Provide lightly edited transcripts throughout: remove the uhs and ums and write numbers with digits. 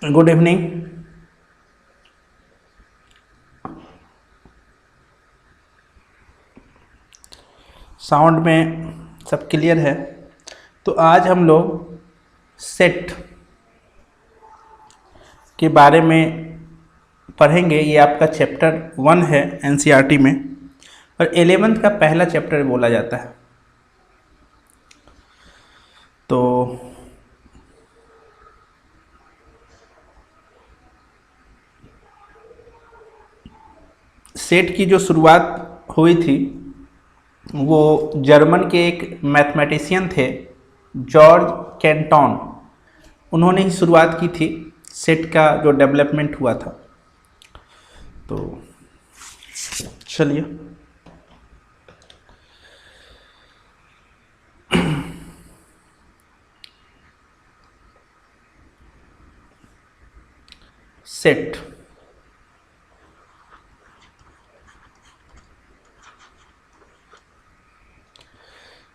Good evening. Sound में सब clear है? तो आज हम लोग सेट के बारे में पढ़ेंगे। ये आपका चैप्टर 1 है एनसीईआरटी में, और 11th का पहला चैप्टर बोला जाता है। तो सेट की जो शुरुआत हुई थी वो जर्मन के एक मैथमेटिशियन थे, जॉर्ज कैंटोन। उन्होंने ही शुरुआत की थी सेट का जो डेवलपमेंट हुआ था। तो चलिए, सेट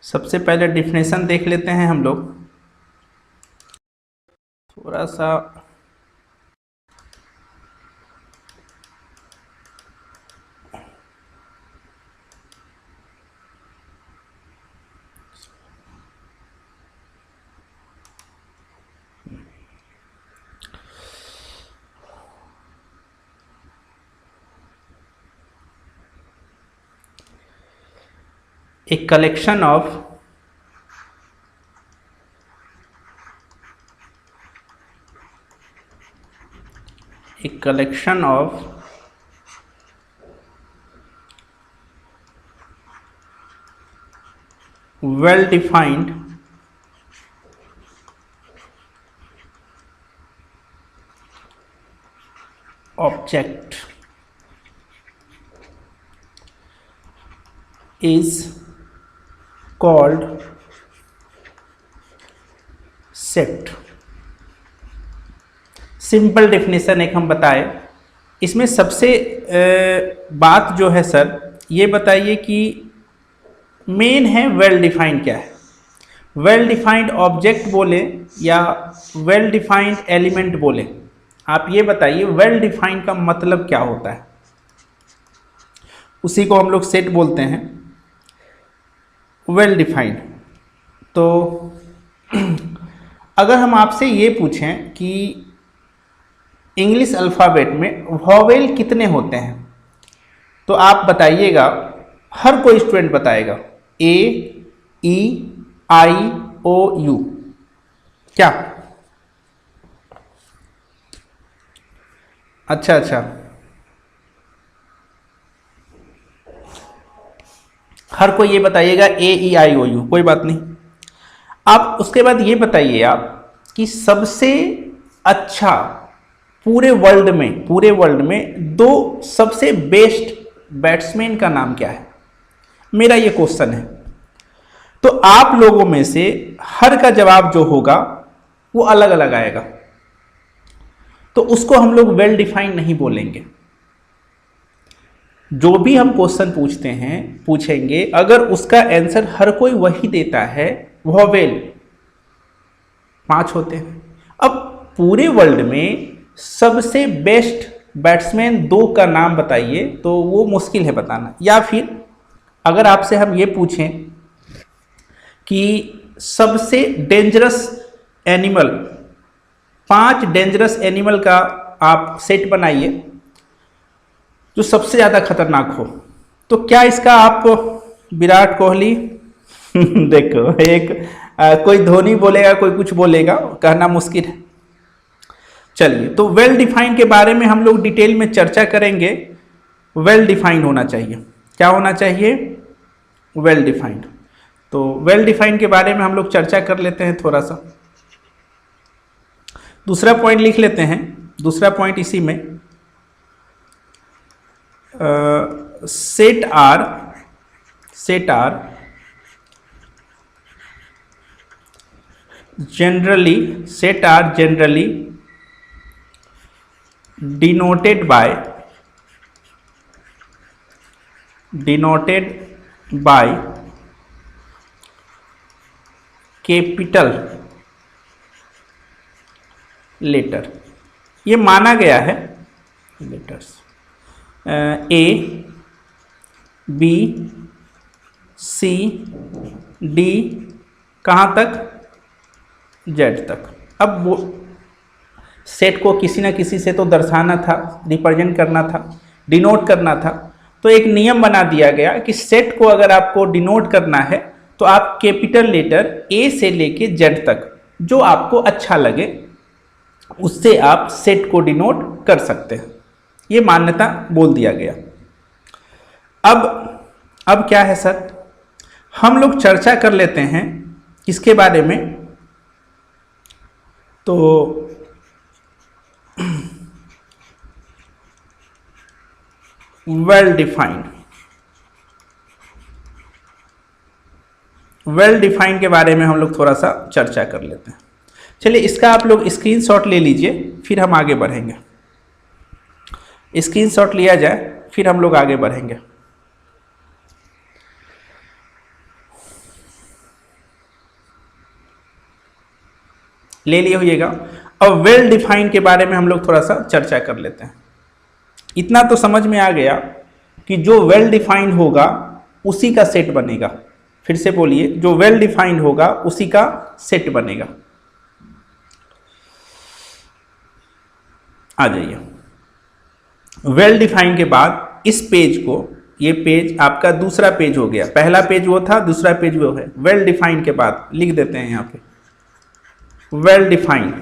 सबसे पहले डिफिनेशन देख लेते हैं हम लोग। थोड़ा सा a collection of well defined object is called set. Simple definition एक हम बताए। इसमें सबसे बात जो है सर, ये बताइए कि मेन है वेल डिफाइंड क्या है। वेल डिफाइंड ऑब्जेक्ट बोले या वेल डिफाइंड एलिमेंट बोले, आप ये बताइए वेल डिफाइंड का मतलब क्या होता है। उसी को हम लोग सेट बोलते हैं, वेल डिफाइंड। तो अगर हम आपसे ये पूछें कि इंग्लिश अल्फ़ाबेट में वॉवेल कितने होते हैं, तो आप बताइएगा, हर कोई स्टूडेंट बताएगा ए, ई, आई, ओ, यू। क्या? अच्छा, हर कोई ये बताइएगा ए, ई, आई, ओ, यू, कोई बात नहीं। आप उसके बाद ये बताइए आप कि सबसे अच्छा पूरे वर्ल्ड में दो सबसे बेस्ट बैट्समैन का नाम क्या है। मेरा ये क्वेश्चन है। तो आप लोगों में से हर का जवाब जो होगा वो अलग अलग आएगा, तो उसको हम लोग वेल डिफाइंड नहीं बोलेंगे। जो भी हम क्वेश्चन पूछेंगे, अगर उसका आंसर हर कोई वही देता है, वॉवेल 5 होते हैं। अब पूरे वर्ल्ड में सबसे बेस्ट बैट्समैन 2 का नाम बताइए, तो वो मुश्किल है बताना। या फिर अगर आपसे हम ये पूछें कि सबसे डेंजरस एनिमल, 5 डेंजरस एनिमल का आप सेट बनाइए जो सबसे ज़्यादा खतरनाक हो, तो क्या इसका आप विराट कोहली देखो, कोई धोनी बोलेगा, कोई कुछ बोलेगा, कहना मुश्किल है। चलिए, तो वेल डिफाइंड के बारे में हम लोग डिटेल में चर्चा करेंगे। वेल डिफाइंड होना चाहिए। क्या होना चाहिए? Well defined. तो वेल डिफाइंड के बारे में हम लोग चर्चा कर लेते हैं थोड़ा सा। दूसरा पॉइंट लिख लेते हैं। दूसरा पॉइंट इसी में, set are generally denoted by capital letter। ये माना गया है letters A B C D कहाँ तक, जेड तक। अब वो सेट को किसी न किसी से तो दर्शाना था, रिप्रेजेंट करना था, डिनोट करना था। तो एक नियम बना दिया गया कि सेट को अगर आपको डिनोट करना है तो आप कैपिटल लेटर ए से लेके जेड तक जो आपको अच्छा लगे उससे आप सेट को डिनोट कर सकते हैं। ये मान्यता बोल दिया गया। अब क्या है सर, हम लोग चर्चा कर लेते हैं किसके बारे में, तो वेल डिफाइंड के बारे में हम लोग थोड़ा सा चर्चा कर लेते हैं। चलिए इसका आप लोग स्क्रीनशॉट ले लीजिए, फिर हम आगे बढ़ेंगे। स्क्रीनशॉट लिया जाए फिर हम लोग आगे बढ़ेंगे। ले लिए होइएगा। अब वेल डिफाइंड के बारे में हम लोग थोड़ा सा चर्चा कर लेते हैं। इतना तो समझ में आ गया कि जो वेल डिफाइंड होगा उसी का सेट बनेगा। फिर से बोलिए, जो वेल डिफाइंड होगा उसी का सेट बनेगा। आ जाइए। वेल डिफाइंड के बाद इस पेज को, ये पेज आपका दूसरा पेज हो गया। पहला पेज वो था, दूसरा पेज वो है। वेल डिफाइंड के बाद लिख देते हैं यहां पे वेल डिफाइंड।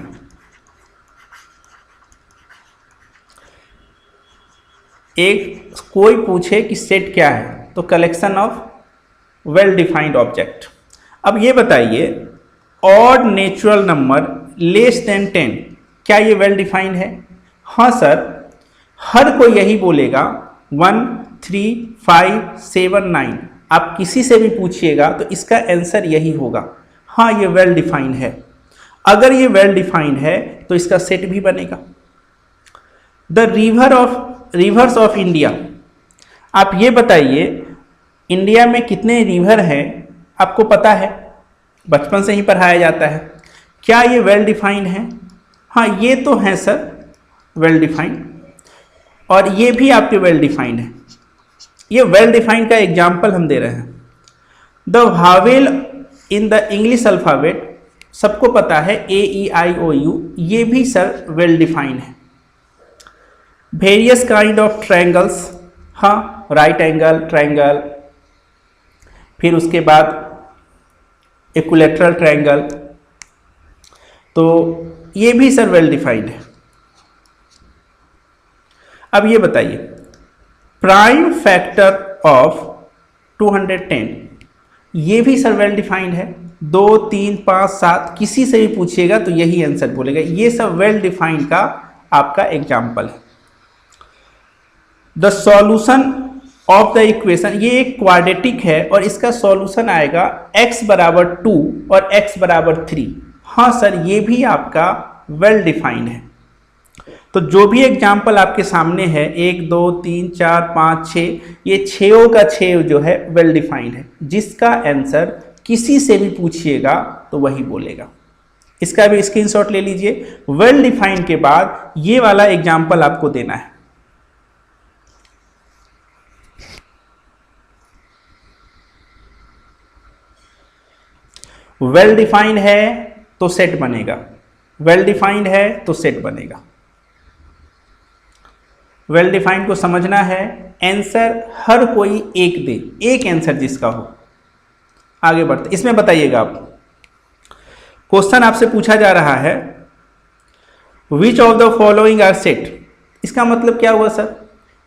एक कोई पूछे कि सेट क्या है तो collection of well defined object. अब ये बताइए, odd natural number less than 10 क्या ये वेल डिफाइंड है? हाँ सर, हर कोई यही बोलेगा 1 3 5 7 9। आप किसी से भी पूछिएगा तो इसका आंसर यही होगा, हाँ ये वेल डिफाइंड है। अगर ये वेल डिफाइंड है तो इसका सेट भी बनेगा। द रिवर्स ऑफ इंडिया, आप ये बताइए इंडिया में कितने रिवर हैं? आपको पता है, बचपन से ही पढ़ाया जाता है। क्या ये वेल डिफाइंड है? हाँ ये तो है सर वेल डिफाइंड, और ये भी आपके वेल डिफाइंड है। ये वेल डिफाइंड का एग्जाम्पल हम दे रहे हैं। The Wavell in the English alphabet, सबको पता है AEIOU, ये भी सर वेल डिफाइंड है। वेरियस काइंड ऑफ ट्रायंगल्स, हाँ राइट एंगल ट्रायंगल, फिर उसके बाद इक्विलैटरल ट्रायंगल, तो ये भी सर वेल डिफाइंड है। अब ये बताइए प्राइम फैक्टर ऑफ 210, ये भी सर वेल डिफाइंड है। 2 3 5 7 किसी से भी पूछिएगा तो यही आंसर बोलेगा। ये सब वेल डिफाइंड का आपका एग्जाम्पल है। The solution of the equation, ये एक क्वाड्रेटिक है और इसका सॉल्यूशन आएगा x बराबर 2 और x बराबर 3। हाँ सर ये भी आपका वेल डिफाइंड है। तो जो भी एग्जाम्पल आपके सामने है 1 2 3 4 5 6, ये 6 का 6 जो है वेल डिफाइंड है। जिसका आंसर किसी से भी पूछिएगा तो वही बोलेगा। इसका भी स्क्रीनशॉट ले लीजिए। वेल डिफाइंड के बाद ये वाला एग्जाम्पल आपको देना है। वेल डिफाइंड है तो सेट बनेगा, वेल डिफाइंड है तो सेट बनेगा। वेल डिफाइंड को समझना है, आंसर हर कोई एक दे, एक आंसर जिसका हो। आगे बढ़ते, इसमें बताइएगा आप, क्वेश्चन आपसे पूछा जा रहा है which of the following are set. इसका मतलब क्या हुआ सर,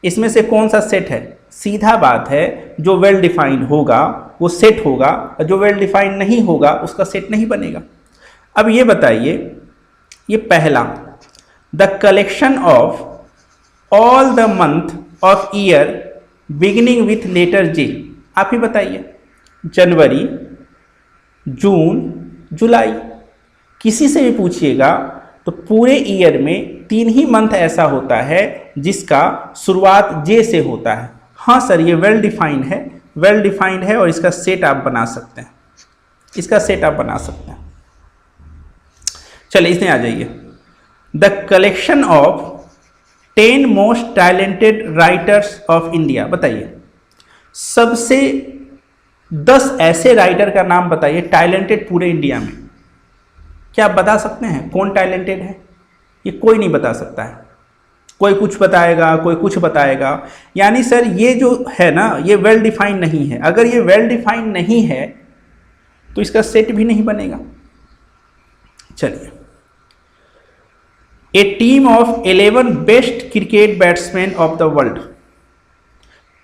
इसमें से कौन सा सेट है? सीधा बात है, जो वेल डिफाइंड होगा वो सेट होगा, और जो वेल डिफाइंड नहीं होगा उसका सेट नहीं बनेगा। अब ये बताइए, ये पहला, the collection of all the month of year beginning with letter J. आप ही बताइए, जनवरी जून जुलाई, किसी से भी पूछिएगा तो पूरे ईयर में 3 ही मंथ ऐसा होता है जिसका शुरुआत जे से होता है। हाँ सर ये वेल डिफाइंड है, वेल डिफाइंड है, और इसका सेट आप बना सकते हैं, इसका सेट आप बना सकते हैं। चलिए इसमें आ जाइए। The collection of 10 most talented writers of India. बताइए सबसे 10 ऐसे राइटर का नाम बताइए टैलेंटेड पूरे इंडिया में। क्या आप बता सकते हैं कौन टैलेंटेड है? ये कोई नहीं बता सकता है। कोई कुछ बताएगा, कोई कुछ बताएगा। यानी सर ये जो है ना, ये वेल डिफाइंड नहीं है। अगर ये वेल डिफाइंड नहीं है तो इसका सेट भी नहीं बनेगा। चलिए, a team of 11 best cricket batsman of the world.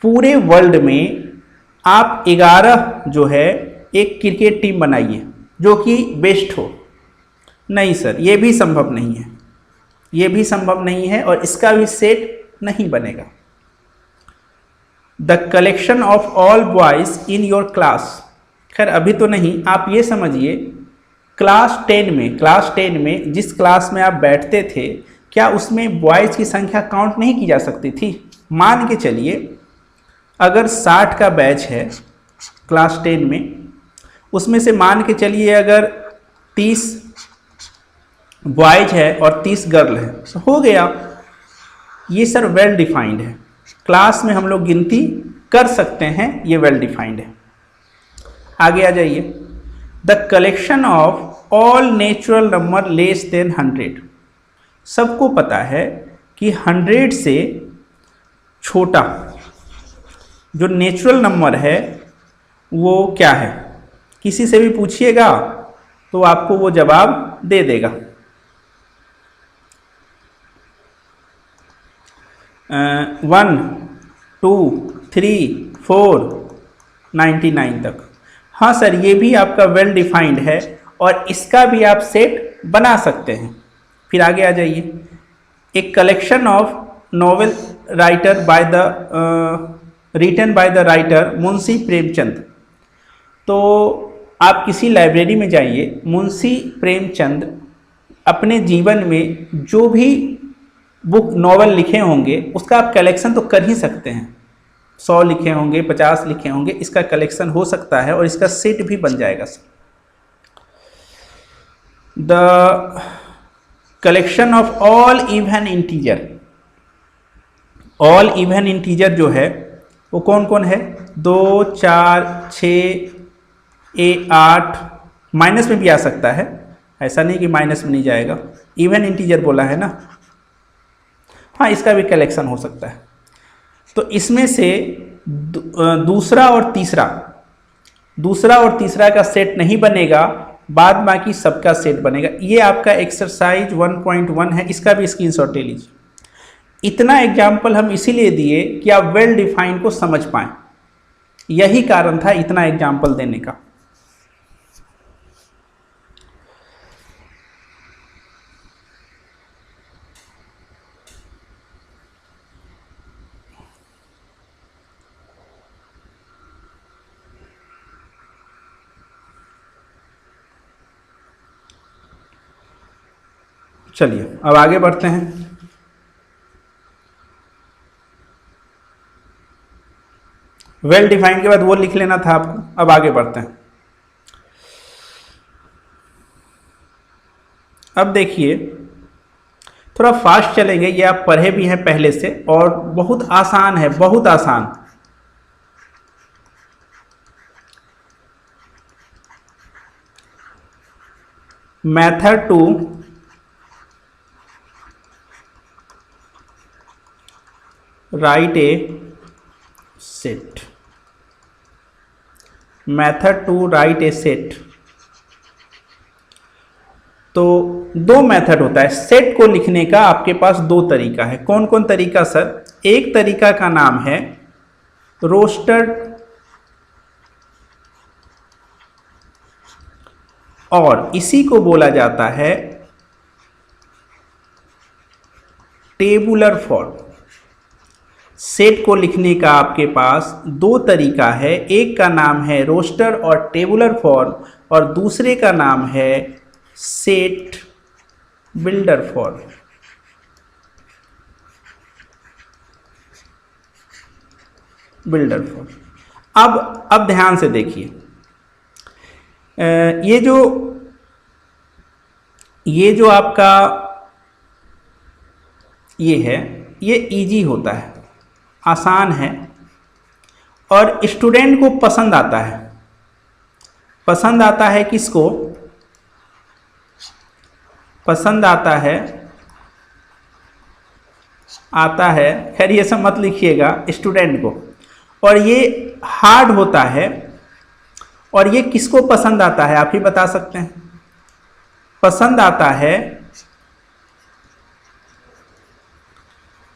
पूरे वर्ल्ड में आप 11 जो है एक क्रिकेट टीम बनाइए जो कि बेस्ट हो। नहीं सर, ये भी संभव नहीं है, ये भी संभव नहीं है और इसका भी सेट नहीं बनेगा। The collection of all boys in your class. खैर अभी तो नहीं, आप ये समझिए क्लास 10 में जिस क्लास में आप बैठते थे, क्या उसमें बॉयज़ की संख्या काउंट नहीं की जा सकती थी? मान के चलिए अगर 60 का बैच है क्लास 10 में, उसमें से मान के चलिए अगर 30 बॉयज है और 30 गर्ल है, तो हो गया। ये सर वेल डिफाइंड है, क्लास में हम लोग गिनती कर सकते हैं, ये वेल डिफाइंड है। आगे आ जाइए। The collection of all natural number less than 100। सबको पता है कि 100 से छोटा जो नेचुरल नंबर है वो क्या है? किसी से भी पूछिएगा तो आपको वो जवाब दे देगा। 1 2 3 4 99 तक। हाँ सर, ये भी आपका वेल डिफाइंड है और इसका भी आप सेट बना सकते हैं। फिर आगे आ जाइए। एक collection of novel writer by the written by the writer Munshi Premchand. तो आप किसी लाइब्रेरी में जाइए, मुंशी प्रेमचंद अपने जीवन में जो भी बुक नॉवल लिखे होंगे उसका आप कलेक्शन तो कर ही सकते हैं। 100 लिखे होंगे, 50 लिखे होंगे, इसका कलेक्शन हो सकता है और इसका सेट भी बन जाएगा। The collection of all even integer. All even integer जो है वो कौन कौन है? 2 4 6 8, माइनस में भी आ सकता है, ऐसा नहीं कि माइनस में नहीं जाएगा। इवन इंटीजर बोला है ना, हाँ इसका भी कलेक्शन हो सकता है। तो इसमें से दूसरा और तीसरा का सेट नहीं बनेगा, बाद बाकी सबका सेट बनेगा। ये आपका एक्सरसाइज 1.1 है, इसका भी स्क्रीनशॉट ले लीजिए। इतना एग्जाम्पल हम इसीलिए दिए कि आप वेल डिफाइंड को समझ पाएं, यही कारण था इतना एग्जाम्पल देने का। चलिए अब आगे बढ़ते हैं। वेल डिफाइंड के बाद वो लिख लेना था आपको। अब आगे बढ़ते हैं। अब देखिए थोड़ा फास्ट चलेंगे, ये आप पढ़े भी हैं पहले से और बहुत आसान है, बहुत आसान। Method to write a set. Method to write a set. तो दो मेथड होता है सेट को लिखने का। आपके पास दो तरीका है। कौन कौन तरीका सर? एक तरीका का नाम है रोस्टेड और इसी को बोला जाता है टेबुलर फॉर्म। सेट को लिखने का आपके पास दो तरीका है, एक का नाम है रोस्टर और टेबुलर फॉर्म और दूसरे का नाम है set builder form. Builder form. अब ध्यान से देखिए, ये जो आपका ये है, ये इजी होता है, आसान है और स्टूडेंट को पसंद आता है। पसंद आता है किसको? पसंद आता है, खैर ये सब मत लिखिएगा, स्टूडेंट को। और ये हार्ड होता है, और ये किसको पसंद आता है आप ही बता सकते हैं? पसंद आता है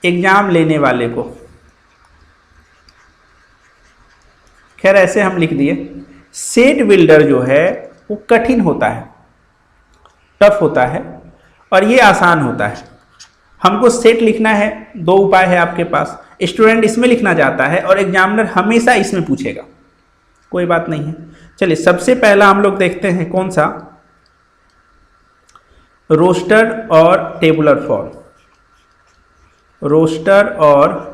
एग्जाम लेने वाले को। खैर ऐसे हम लिख दिए। सेट बिल्डर जो है वो कठिन होता है, टफ होता है, और ये आसान होता है। हमको सेट लिखना है, दो उपाय है आपके पास। स्टूडेंट इसमें लिखना चाहता है और एग्जामिनर हमेशा इसमें पूछेगा, कोई बात नहीं है। चलिए सबसे पहला हम लोग देखते हैं कौन सा, रोस्टर और टेबुलर फॉर्म। रोस्टर और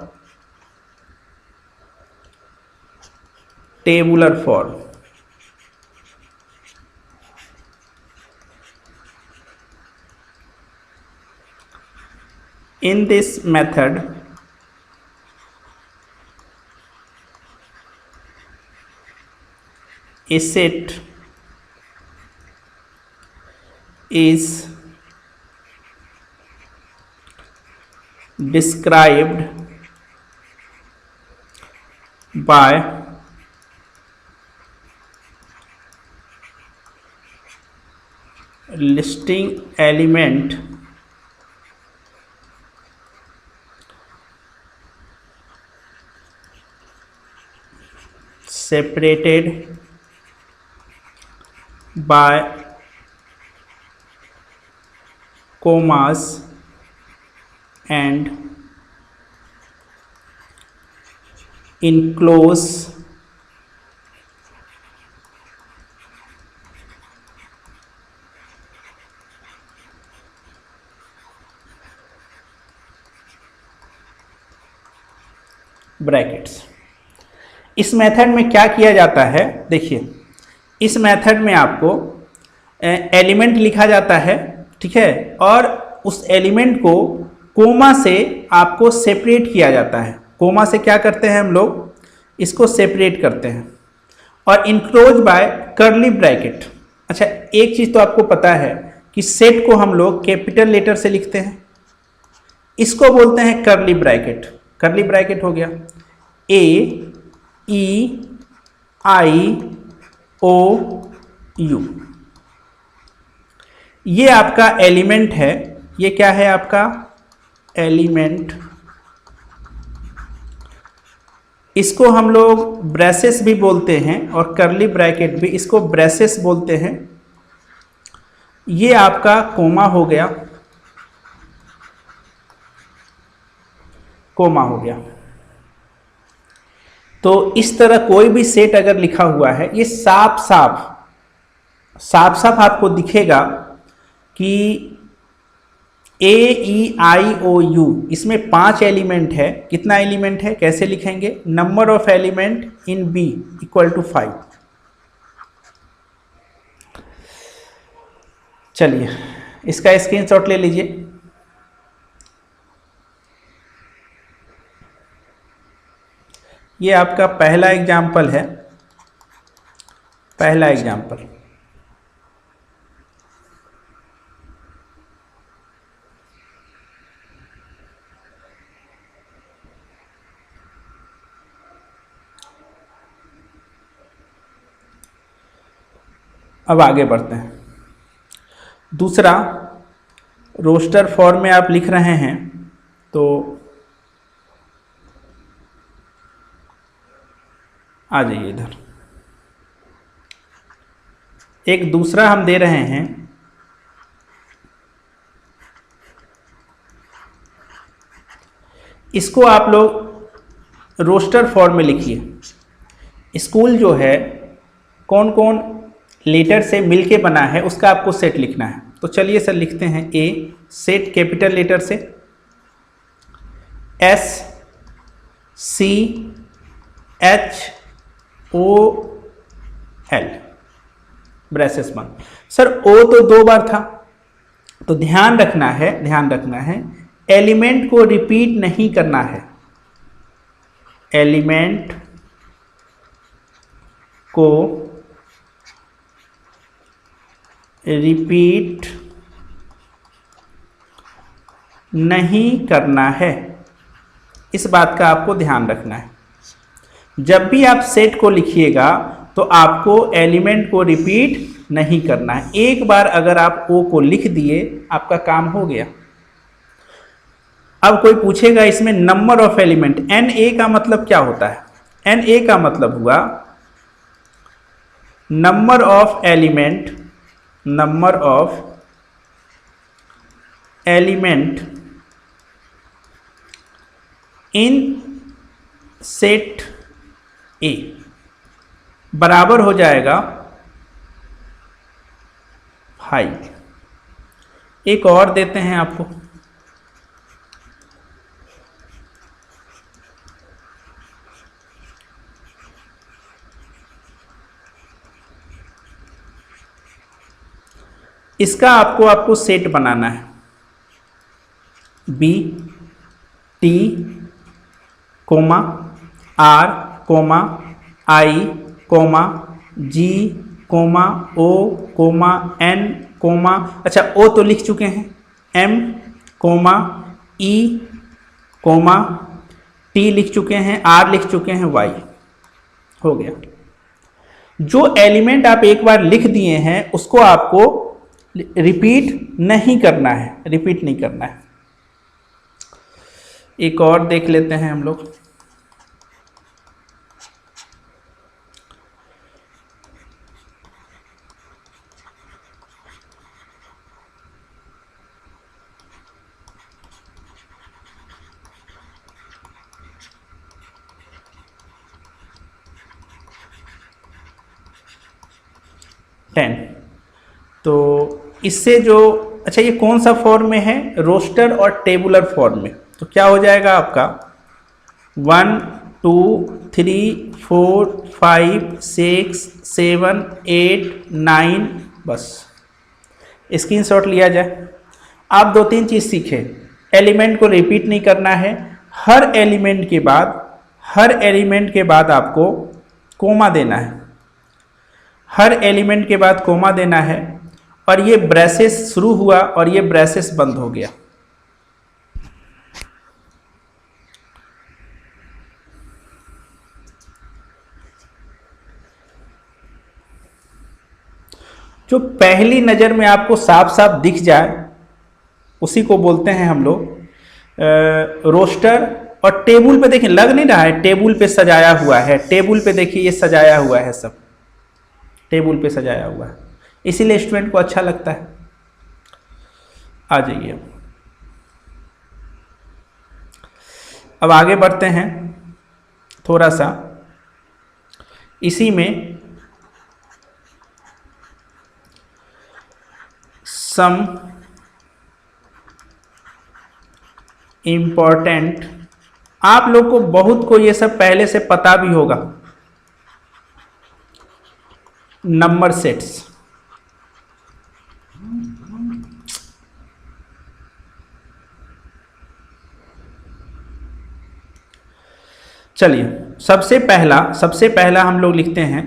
tabular form. In this method, a set is described by listing element separated by commas and enclose brackets. इस मेथड में क्या किया जाता है, देखिए इस मेथड में आपको एलिमेंट लिखा जाता है, ठीक है, और उस एलिमेंट को कोमा से आपको सेपरेट किया जाता है। कोमा से क्या करते हैं हम लोग, इसको सेपरेट करते हैं, और इनक्लोज बाय कर्ली ब्रैकेट। अच्छा एक चीज़ तो आपको पता है कि सेट को हम लोग कैपिटल लेटर से लिखते हैं, इसको बोलते हैं कर्ली ब्रैकेट। कर्ली ब्रैकेट हो गया AEIOU, ये आपका एलिमेंट है। ये क्या है आपका एलिमेंट। इसको हम लोग ब्रेसेस भी बोलते हैं और कर्ली ब्रैकेट भी, इसको ब्रेसेस बोलते हैं। ये आपका कोमा हो गया, कोमा हो गया। तो इस तरह कोई भी सेट अगर लिखा हुआ है, ये साफ साफ आपको दिखेगा कि AEIOU, इसमें 5 एलिमेंट है। कितना एलिमेंट है, कैसे लिखेंगे, number of element in B equal to 5। चलिए इसका स्क्रीनशॉट ले लीजिए। ये आपका पहला एग्जाम्पल है, पहला एग्जाम्पल। अब आगे बढ़ते हैं। दूसरा, रोस्टर फॉर्म में आप लिख रहे हैं तो आ जाइए इधर। एक दूसरा हम दे रहे हैं, इसको आप लोग रोस्टर फॉर्म में लिखिए। स्कूल जो है कौन कौन लेटर से मिलके बना है उसका आपको सेट लिखना है। तो चलिए सर लिखते हैं A, सेट कैपिटल लेटर से, SCHOL ब्रेसेस बंद। सर O तो 2 बार था, तो ध्यान रखना है एलिमेंट को रिपीट नहीं करना है, एलिमेंट को रिपीट नहीं करना है, इस बात का आपको ध्यान रखना है। जब भी आप सेट को लिखिएगा तो आपको एलिमेंट को रिपीट नहीं करना है। एक बार अगर आप ओ को लिख दिए आपका काम हो गया। अब कोई पूछेगा इसमें number of element, n A का मतलब क्या होता है? एन ए का मतलब हुआ number of element, number of element in set ए बराबर हो जाएगा 5। एक और देते हैं आपको, इसका आपको सेट बनाना है। B T comma R comma I comma G comma O comma N comma, अच्छा ओ तो लिख चुके हैं, M comma E comma T लिख चुके हैं, आर लिख चुके हैं, वाई हो गया। जो एलिमेंट आप एक बार लिख दिए हैं उसको आपको रिपीट नहीं करना है, रिपीट नहीं करना है। एक और देख लेते हैं हम लोग, टेन। तो इससे जो, अच्छा ये कौन सा फॉर्म में है? रोस्टर और टेबुलर फॉर्म में। तो क्या हो जाएगा आपका 1 2 3 4 5 6 7 8 9, बस स्क्रीनशॉट लिया जाए। आप 2-3 चीज़ सीखे। एलिमेंट को रिपीट नहीं करना है, हर एलिमेंट के बाद आपको कोमा देना है, हर एलिमेंट के बाद कोमा देना है, और ये ब्रेसेस शुरू हुआ और ये ब्रेसेस बंद हो गया। जो पहली नज़र में आपको साफ साफ दिख जाए उसी को बोलते हैं हम लोग रोस्टर। और टेबल पे देखिए लग नहीं रहा है, टेबल पे सजाया हुआ है, टेबल पे देखिए ये सजाया हुआ है, सब टेबल पे सजाया हुआ है, इसीलिए स्टूडेंट को अच्छा लगता है। आ जाइए अब आगे बढ़ते हैं थोड़ा सा इसी में सम इम्पॉर्टेंट, आप लोग को बहुत को ये सब पहले से पता भी होगा, नंबर सेट्स। चलिए सबसे पहला हम लोग लिखते हैं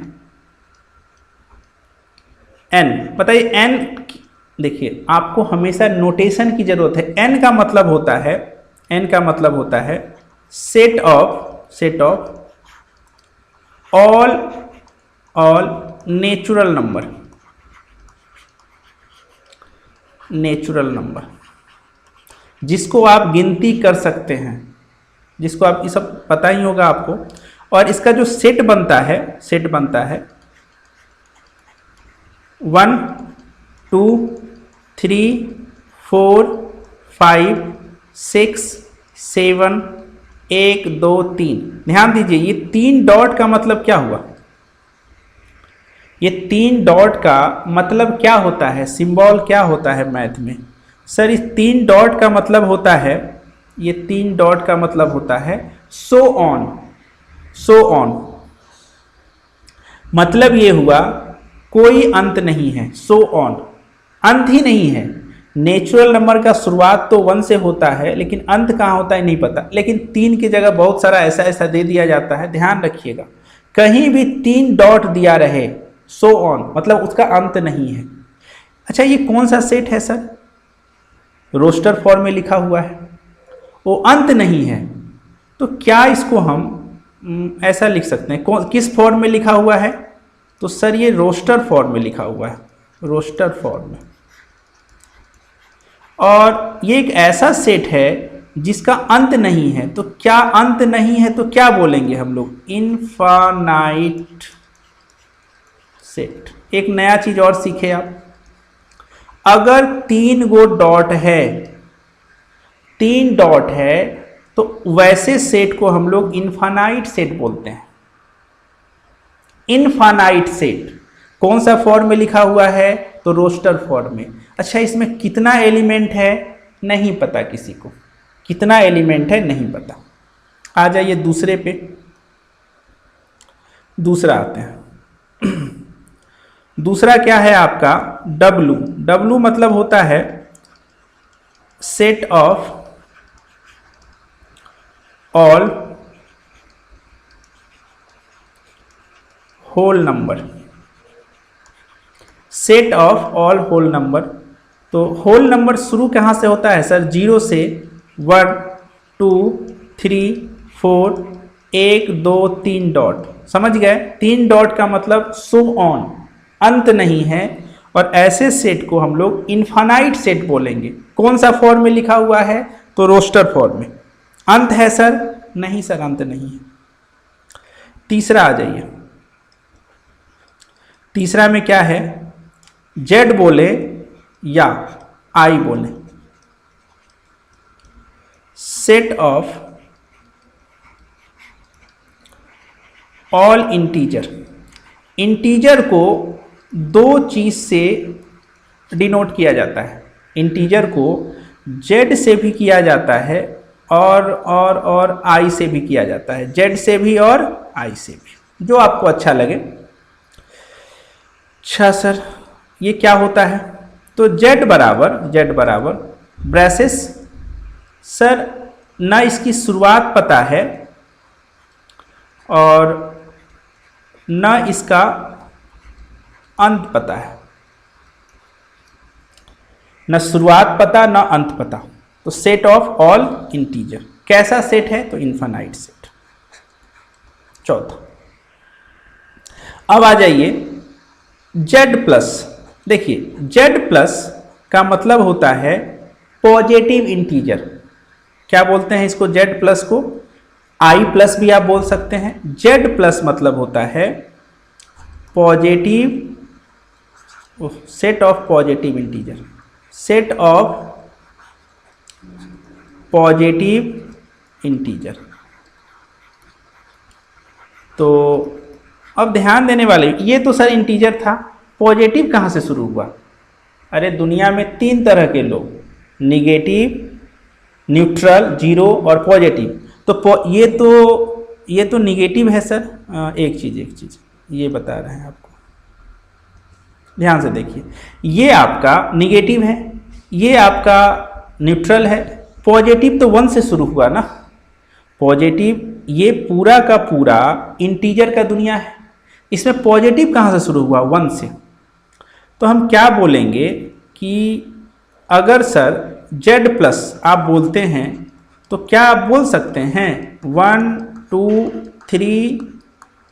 n। बताइए n, देखिए आपको हमेशा नोटेशन की जरूरत है। n का मतलब होता है set of all natural number, जिसको आप गिनती कर सकते हैं, जिसको आप, ये सब पता ही होगा आपको। और इसका जो सेट बनता है 1 2 3 4 5 6 7 1 2 3। ध्यान दीजिए ये 3 डॉट का मतलब क्या हुआ? ये 3 डॉट का मतलब क्या होता है? सिंबल क्या होता है मैथ में? सर इस 3 डॉट का मतलब होता है, ये 3 डॉट का मतलब होता है सो ऑन। मतलब ये हुआ कोई अंत नहीं है, सो ऑन, अंत ही नहीं है। नेचुरल नंबर का शुरुआत तो 1 से होता है, लेकिन अंत कहाँ होता है नहीं पता। लेकिन 3 की जगह बहुत सारा ऐसा ऐसा दे दिया जाता है, ध्यान रखिएगा। कहीं भी 3 डॉट दिया रहे, सो ऑन, मतलब उसका अंत नहीं है। अच्छा, ये कौन सा सेट है सर? रोस्टर फॉर्म में लिखा हुआ है, वो अंत नहीं है। तो क्या इसको हम ऐसा लिख सकते हैं? किस फॉर्म में लिखा हुआ है? तो सर ये रोस्टर फॉर्म में लिखा हुआ है, रोस्टर फॉर्म में। और ये एक ऐसा सेट है जिसका अंत नहीं है। तो क्या अंत नहीं है तो क्या बोलेंगे हम लोग? Infinite set. एक नया चीज और सीखे आप, अगर 3 गो डॉट है, 3 डॉट है, तो वैसे सेट को हम लोग इनफाइनाइट सेट बोलते हैं। इनफाइनाइट सेट कौन सा फॉर्म में लिखा हुआ है? तो रोस्टर फॉर्म में। अच्छा, इसमें कितना एलिमेंट है नहीं पता किसी को, कितना एलिमेंट है नहीं पता। आ जाइए दूसरे पे, दूसरा आते हैं। दूसरा क्या है आपका? डब्लू। डब्लू मतलब होता है set of all whole number. Set of all whole number. तो होल नंबर शुरू कहाँ से होता है सर? 0 से 1 2 3 4 1 2 3 डॉट। समझ गए? 3 डॉट का मतलब सो ऑन, अंत नहीं है। और ऐसे सेट को हम लोग इनफाइनाइट सेट बोलेंगे। कौन सा फॉर्म में लिखा हुआ है? तो रोस्टर फॉर्म में। अंत है सर? नहीं सर, अंत नहीं है। तीसरा आ जाइए। तीसरा में क्या है? जेड बोले या आई बोले, set of all integer. Integer को 2 चीज से डिनोट किया जाता है। इंटीजर को जेड से भी किया जाता है और आई से भी किया जाता है। जेड से भी और आई से भी, जो आपको अच्छा लगे। अच्छा सर, ये क्या होता है? तो जेड बराबर ब्रेसेस। सर ना इसकी शुरुआत पता है और ना इसका अंत पता है, न शुरुआत पता न अंत पता। तो सेट ऑफ ऑल इंटीजर कैसा सेट है? तो इनफाइनाइट सेट। चौथा, अब आ जाइए जेड प्लस। देखिए, जेड प्लस का मतलब होता है पॉजिटिव इंटीजर। क्या बोलते हैं इसको? जेड प्लस को आई प्लस भी आप बोल सकते हैं। जेड प्लस मतलब होता है positive, set of positive integer, set of positive integer. तो अब ध्यान देने वाले, ये तो सर इंटीजर था, पॉजिटिव कहाँ से शुरू हुआ? अरे दुनिया में 3 तरह के लोग, निगेटिव, न्यूट्रल, जीरो और पॉजिटिव। तो ये तो निगेटिव है सर। एक चीज़ ये बता रहे हैं आपको, ध्यान से देखिए। ये आपका निगेटिव है, ये आपका न्यूट्रल है। पॉजिटिव तो 1 से शुरू हुआ ना। पॉजिटिव ये पूरा का पूरा इंटीजर का दुनिया है, इसमें पॉजिटिव कहाँ से शुरू हुआ? 1 से। तो हम क्या बोलेंगे कि अगर सर जेड प्लस आप बोलते हैं तो क्या आप बोल सकते हैं 1 2 3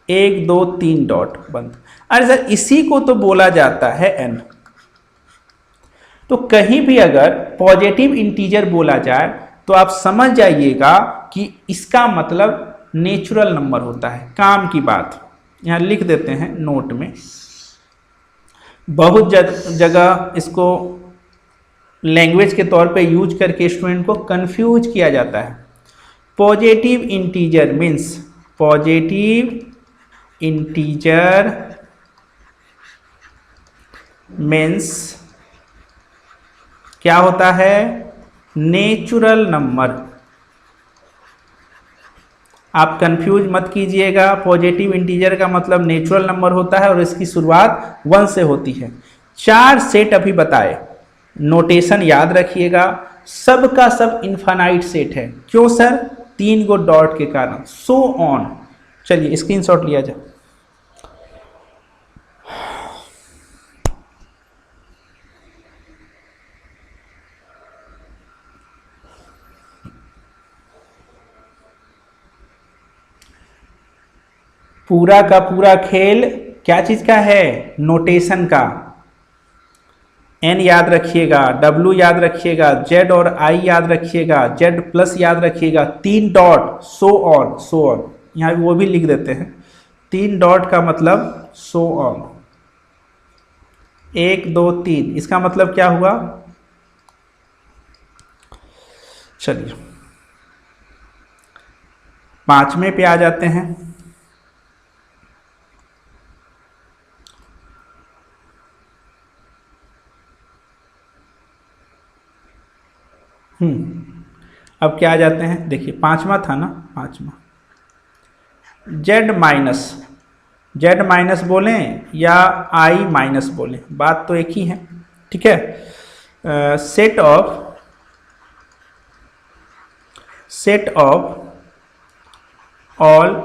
1 2 3 डॉट बंद। अरे सर इसी को तो बोला जाता है n। तो कहीं भी अगर पॉजिटिव इंटीजर बोला जाए तो आप समझ जाइएगा कि इसका मतलब नेचुरल नंबर होता है। काम की बात यहाँ लिख देते हैं नोट में। बहुत जगह इसको लैंग्वेज के तौर पे यूज करके स्टूडेंट को कंफ्यूज किया जाता है। Positive integer means, positive integer means क्या होता है? Natural number. आप कंफ्यूज मत कीजिएगा, पॉजिटिव इंटीजर का मतलब नेचुरल नंबर होता है और इसकी शुरुआत 1 से होती है। 4 सेट अभी बताए, नोटेशन याद रखिएगा, सब का सब इनफाइनाइट सेट है। क्यों सर? 3 गो डॉट के कारण, सो ऑन। चलिए स्क्रीनशॉट लिया जाए। पूरा का पूरा खेल क्या चीज का है? नोटेशन का। एन याद रखिएगा, डब्ल्यू याद रखिएगा, जेड और आई याद रखिएगा, जेड प्लस याद रखिएगा, 3 dot, so on, so on. यहाँ वो भी लिख देते हैं, 3 डॉट का मतलब सो ऑन। 1 2 3 इसका मतलब क्या हुआ? चलिए 5वें पे आ जाते हैं। अब क्या आ जाते हैं? देखिए 5वां था ना, 5वां जेड माइनस, जेड माइनस बोलें या आई माइनस बोलें, बात तो एक ही है, ठीक है। Set of all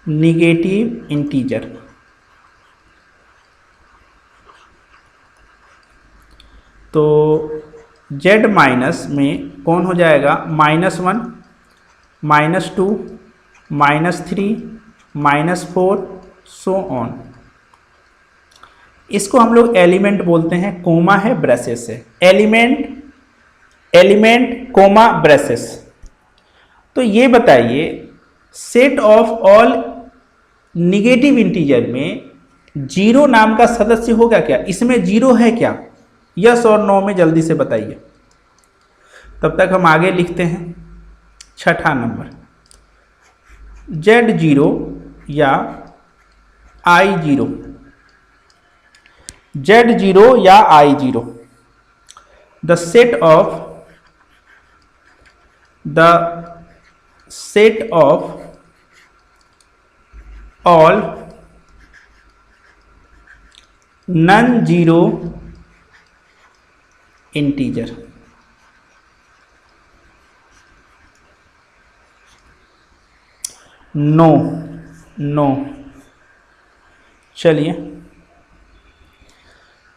negative integer. तो जेड माइनस में कौन हो जाएगा? -1, -2, -3, -4, सो ऑन। इसको हम लोग एलिमेंट बोलते हैं, कोमा है ब्रेसेस है, एलिमेंट कोमा ब्रेसेस। तो ये बताइए set of all negative integer में जीरो नाम का सदस्य होगा क्या? इसमें जीरो है क्या? यस और नो में जल्दी से बताइए, तब तक हम आगे लिखते हैं। 6ठा नंबर, Z0 या I0, Z0 या I0, the set of all non zero integer. No, no, चलिए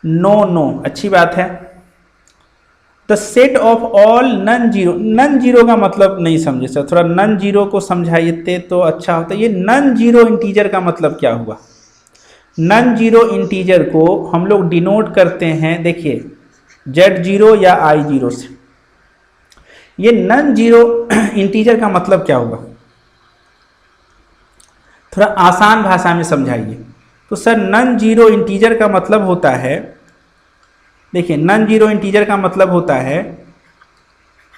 नो नो अच्छी बात है। The set of all non zero, non zero का मतलब नहीं समझे सर, थोड़ा नन जीरो को समझाइए तो अच्छा होता। ये नन जीरो इंटीजर का मतलब क्या हुआ? नन जीरो इंटीजर को हम लोग डिनोट करते हैं, देखिए Z0 या I0 से। ये नन जीरो इंटीजर का मतलब क्या हुआ? थोड़ा आसान भाषा में समझाइए। तो सर नन जीरो इंटीजर का मतलब होता है, देखिए नन जीरो इंटीजर का मतलब होता है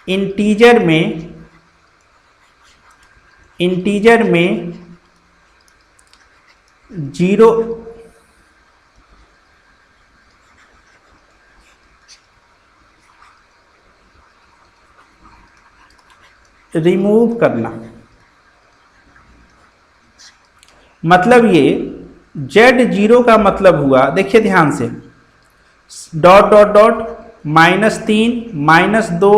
इंटीजर में जीरो रिमूव करना। मतलब ये Z0 का मतलब हुआ, देखिए ध्यान से, dot dot dot -3, -2,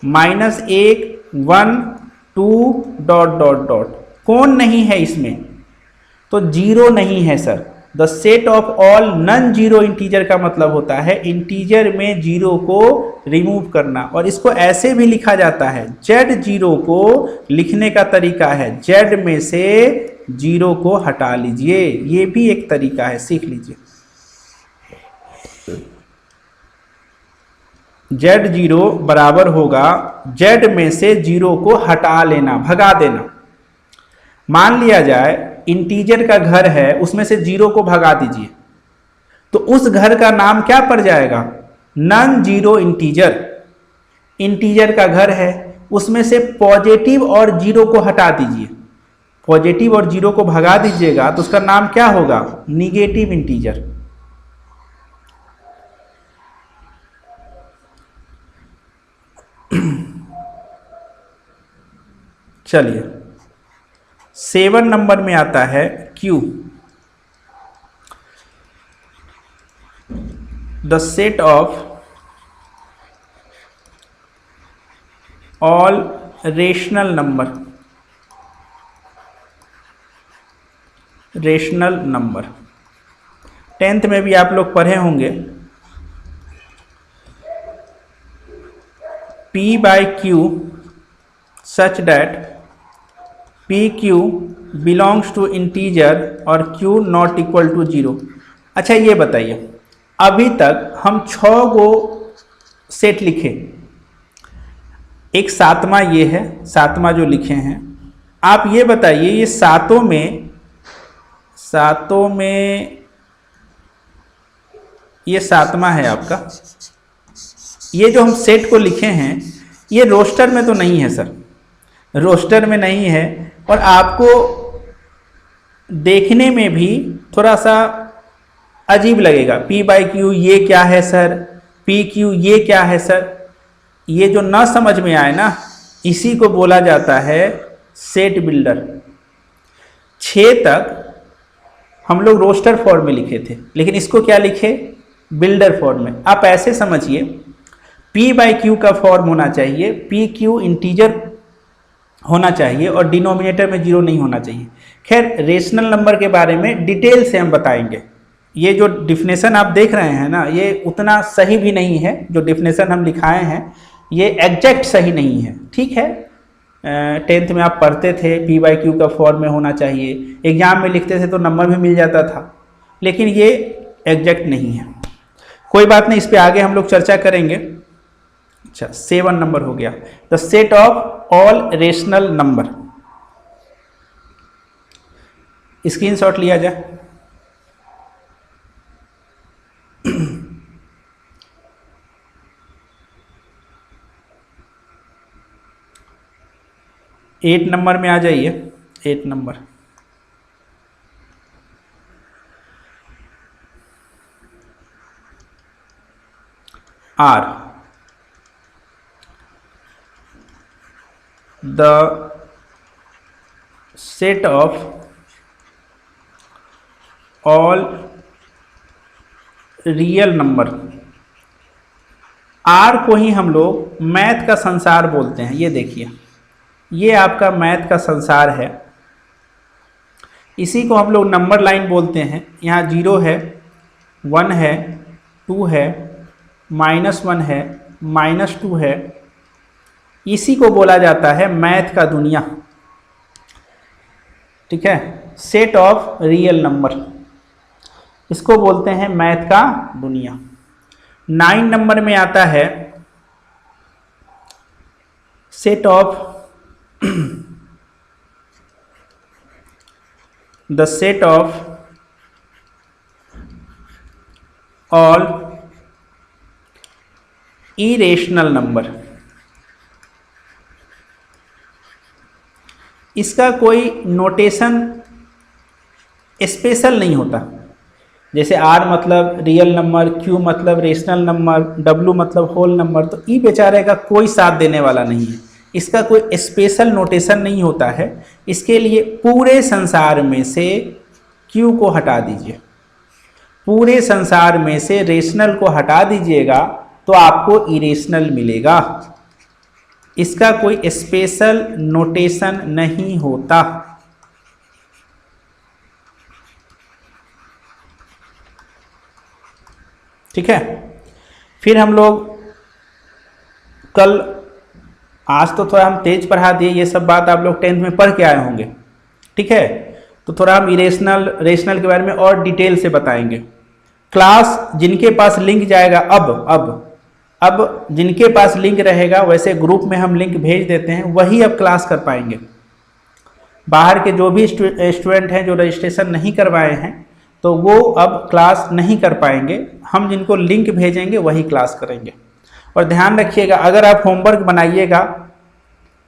-1, 1, 2 dot dot dot, कौन नहीं है इसमें? तो जीरो नहीं है sir. The set of all non zero integer का मतलब होता है इंटीजर में जीरो को रिमूव करना। और इसको ऐसे भी लिखा जाता है, Z0 को लिखने का तरीका है Z में से जीरो को हटा लीजिए, ये भी एक तरीका है, सीख लीजिए। Z0 बराबर होगा Z में से जीरो को हटा लेना, भगा देना। मान लिया जाए इंटीजर का घर है, उसमें से जीरो को भगा दीजिए, तो उस घर का नाम क्या पड़ जाएगा? None zero integer. इंटीजर का घर है, उसमें से पॉजिटिव और जीरो को हटा दीजिए, पॉजिटिव और जीरो को भगा दीजिएगा तो उसका नाम क्या होगा? Negative integer. चलिए 7 नंबर में आता है Q, the set of all rational number, rational number 10th में भी आप लोग पढ़े होंगे, P by Q such that PQ belongs to integer और Q not equal to 0। अच्छा ये बताइए, अभी तक हम 6 गो सेट लिखे, एक सातवां ये है, सातवां जो लिखे हैं, आप ये बताइए ये सातों में ये सातवां है आपका, ये जो हम सेट को लिखे हैं ये रोस्टर में तो नहीं है सर, रोस्टर में नहीं है, और आपको देखने में भी थोड़ा सा अजीब लगेगा। P by Q ये क्या है सर, PQ ये क्या है सर, ये जो ना समझ में आए ना, इसी को बोला जाता है सेट बिल्डर। 6 तक हम लोग रोस्टर फॉर्म में लिखे थे, लेकिन इसको क्या लिखे, बिल्डर फॉर्म में। आप ऐसे समझिए, P by Q का फॉर्म होना चाहिए, PQ इंटीजर होना चाहिए और डिनोमिनेटर में 0 नहीं होना चाहिए। खैर रेशनल नंबर के बारे में डिटेल से हम बताएंगे। ये जो डिफिनेशन आप देख रहे हैं ना, ये उतना सही भी नहीं है, जो डिफिनेशन हम लिखाए हैं ये एग्जैक्ट सही नहीं है, ठीक है। 10th में आप पढ़ते थे P by Q का फॉर्म में होना चाहिए, एग्जाम में लिखते थे तो नंबर भी मिल जाता था, लेकिन ये एग्जैक्ट नहीं है। कोई बात नहीं, इस पे आगे हम लोग चर्चा करेंगे। अच्छा 7 नंबर हो गया, the set of all rational number. Screenshot लिया जाए। एट नंबर में आ जाइए, 8 number. R the set of all real number. R को ही हम लोग मैथ का संसार बोलते हैं। ये देखिए, ये आपका मैथ का संसार है, इसी को हम लोग नंबर लाइन बोलते हैं। यहाँ 0 है, 1 है, 2 है, -1 है, -2 है, इसी को बोला जाता है मैथ का दुनिया, ठीक है। सेट ऑफ रियल नंबर, इसको बोलते हैं मैथ का दुनिया। 9 नंबर में आता है set of the set of all irrational number। इसका कोई नोटेशन स्पेशल नहीं होता, जैसे R मतलब रियल नंबर, Q मतलब रेशनल नंबर, W मतलब होल नंबर, तो ई बेचारे का कोई साथ देने वाला नहीं है, इसका कोई स्पेशल नोटेशन नहीं होता है। इसके लिए पूरे संसार में से Q को हटा दीजिए, पूरे संसार में से रेशनल को हटा दीजिएगा तो आपको इरेशनल मिलेगा। इसका कोई स्पेशल नोटेशन नहीं होता। ठीक है। फिर हम लोग कल, आज तो थोड़ा हम तेज पढ़ा दिए, ये सब बात आप लोग 10th में पढ़ के आए होंगे, ठीक है। तो थोड़ा हम इरेशनल रेशनल के बारे में और डिटेल से बताएंगे। क्लास जिनके पास लिंक जाएगा, अब जिनके पास लिंक रहेगा, वैसे ग्रुप में हम लिंक भेज देते हैं, वही अब क्लास कर पाएंगे। बाहर के जो भी स्टूडेंट हैं जो रजिस्ट्रेशन नहीं करवाए हैं, तो वो अब क्लास नहीं कर पाएंगे। हम जिनको लिंक भेजेंगे वही क्लास करेंगे। और ध्यान रखिएगा, अगर आप होमवर्क बनाइएगा,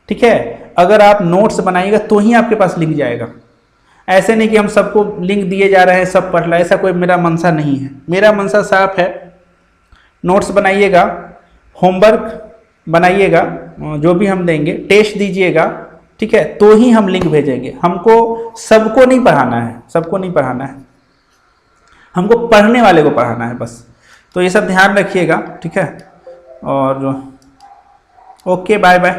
ठीक है, अगर आप नोट्स बनाइएगा तो ही आपके पास लिंक जाएगा। ऐसे नहीं कि हम सबको लिंक दिए जा रहे हैं सब पढ़ ला, ऐसा कोई मेरा मनसा नहीं है। मेरा मनसा साफ है, नोट्स बनाइएगा, होमवर्क बनाइएगा, जो भी हम देंगे, टेस्ट दीजिएगा, ठीक है, तो ही हम लिंक भेजेंगे। हमको सबको नहीं पढ़ाना है, सबको नहीं पढ़ाना है, हमको पढ़ने वाले को पढ़ाना है बस। तो ये सब ध्यान रखिएगा, ठीक है। और ओके, बाय बाय।